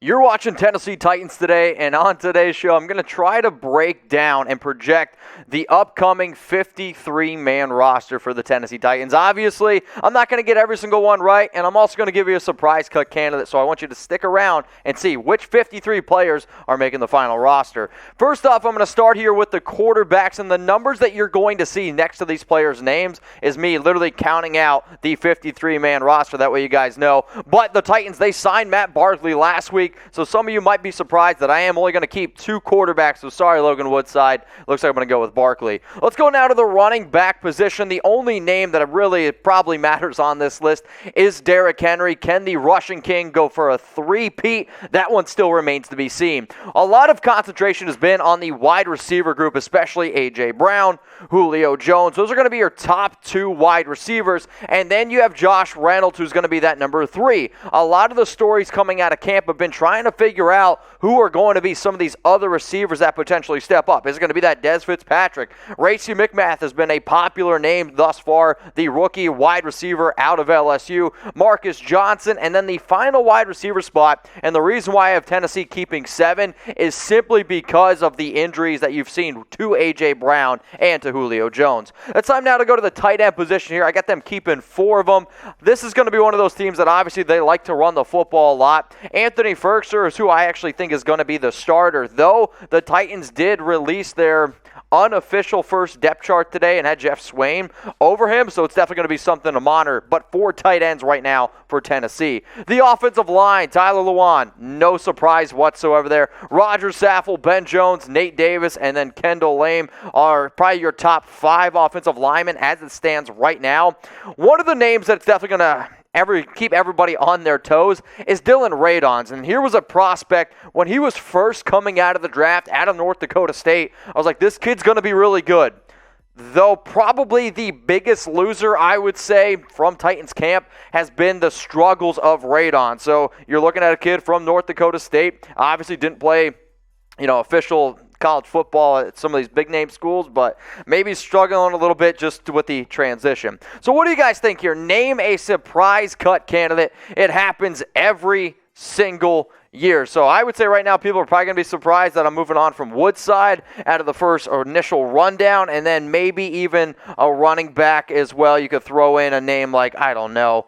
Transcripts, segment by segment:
You're watching Tennessee Titans today, and on today's show, I'm going to try to break down and project the upcoming 53-man roster for the Tennessee Titans. Obviously, I'm not going to get every single one right, and I'm also going to give you a surprise cut candidate, so I want you to stick around and see which 53 players are making the final roster. First off, I'm going to start here with the quarterbacks, and the numbers that you're going to see next to these players' names is me literally counting out the 53-man roster. That way you guys know. But the Titans, they signed Matt Barkley last week. So some of you might be surprised that I am only going to keep two quarterbacks. So sorry, Logan Woodside. Looks like I'm going to go with Barkley. Let's go now to the running back position. The only name that really probably matters on this list is Derrick Henry. Can the rushing king go for a three-peat? That one still remains to be seen. A lot of concentration has been on the wide receiver group, especially A.J. Brown, Julio Jones. Those are going to be your top two wide receivers. And then you have Josh Reynolds, who's going to be that number 3. A lot of the stories coming out of camp have been trying to figure out who are going to be some of these other receivers that potentially step up. Is it going to be that Des Fitzpatrick? RACEY McMath has been a popular name thus far, the rookie wide receiver out of LSU. Marcus Johnson, and then the final wide receiver spot, and the reason why I have Tennessee keeping 7 is simply because of the injuries that you've seen to A.J. Brown and to Julio Jones. It's time now to go to the tight end position here. I got them keeping 4 of them. This is going to be one of those teams that obviously they like to run the football a lot. Anthony FIRKSER is who I actually think is going to be the starter, though the Titans did release their unofficial first depth chart today and had Jeff Swain over him, so it's definitely going to be something to monitor. But 4 tight ends right now for Tennessee. The offensive line, Tyler LEWAN, no surprise whatsoever there. Roger Saffold, Ben Jones, Nate Davis, and then Kendall Lame are probably your top 5 offensive linemen as it stands right now. One of the names that's definitely going to keep everybody on their toes is Dillon Radunz. And here was a prospect when he was first coming out of the draft out of North Dakota State. I was like, this kid's going to be really good. Though probably the biggest loser, I would say, from Titans camp has been the struggles of Radunz. So you're looking at a kid from North Dakota State, obviously didn't play, official college football at some of these big-name schools, but maybe struggling a little bit just with the transition. So what do you guys think here? Name a surprise cut candidate. It happens every single year. So I would say right now people are probably going to be surprised that I'm moving on from Woodside out of the first or initial rundown, and then maybe even a running back as well. You could throw in a name like, I don't know,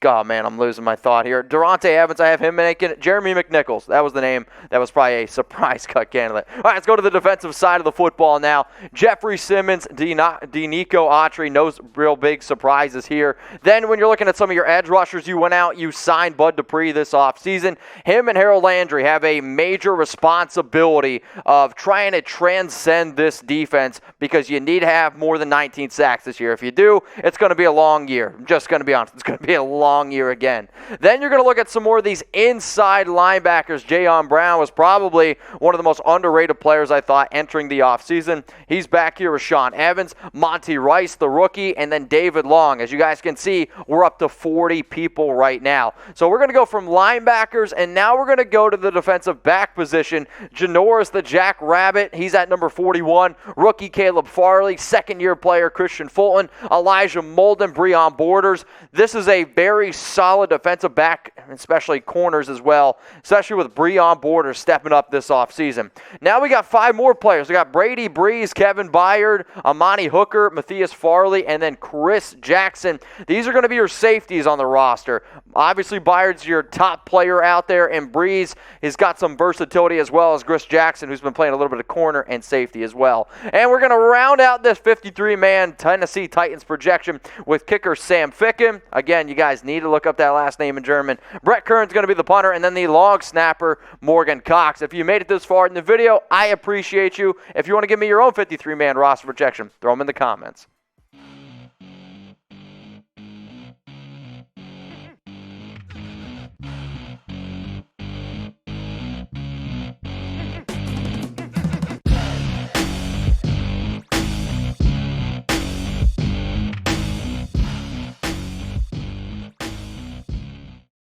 oh, man, I'm losing my thought here. Durante Evans, I have him making it. Jeremy McNichols, that was the name. That was probably a surprise cut candidate. All right, let's go to the defensive side of the football now. Jeffrey Simmons, Denico Autry, no real big surprises here. Then when you're looking at some of your edge rushers, you went out, you signed Bud Dupree this offseason. Him and Harold Landry have a major responsibility of trying to transcend this defense because you need to have more than 19 sacks this year. If you do, it's going to be a long year. I'm just going to be honest. It's going to be a long year again. Then you're going to look at some more of these inside linebackers. Jayon Brown was probably one of the most underrated players I thought entering the offseason. He's back here with Sean Evans, Monty Rice, the rookie, and then David Long. As you guys can see, we're up to 40 people right now. So we're going to go from linebackers, and now we're going to go to the defensive back position. JANORIS, the Jackrabbit, he's at number 41. Rookie Caleb Farley, second-year player Christian Fulton, Elijah Molden, Breon Borders. This is a very solid defensive back, especially corners as well, especially with Breon Borders stepping up this offseason. Now we got 5 more players. We got Brady Breeze, Kevin Byard, Amani Hooker, Matthias Farley, and then Chris Jackson. These are going to be your safeties on the roster. Obviously, Byard's your top player out there, and Breeze has got some versatility as well as Chris Jackson, who's been playing a little bit of corner and safety as well. And we're going to round out this 53-man Tennessee Titans projection with kicker Sam Ficken. Again, you guys need to look up that last name in German. Brett Kern's going to be the punter, and then the long snapper, Morgan Cox. If you made it this far in the video, I appreciate you. If you want to give me your own 53-man roster projection, throw them in the comments.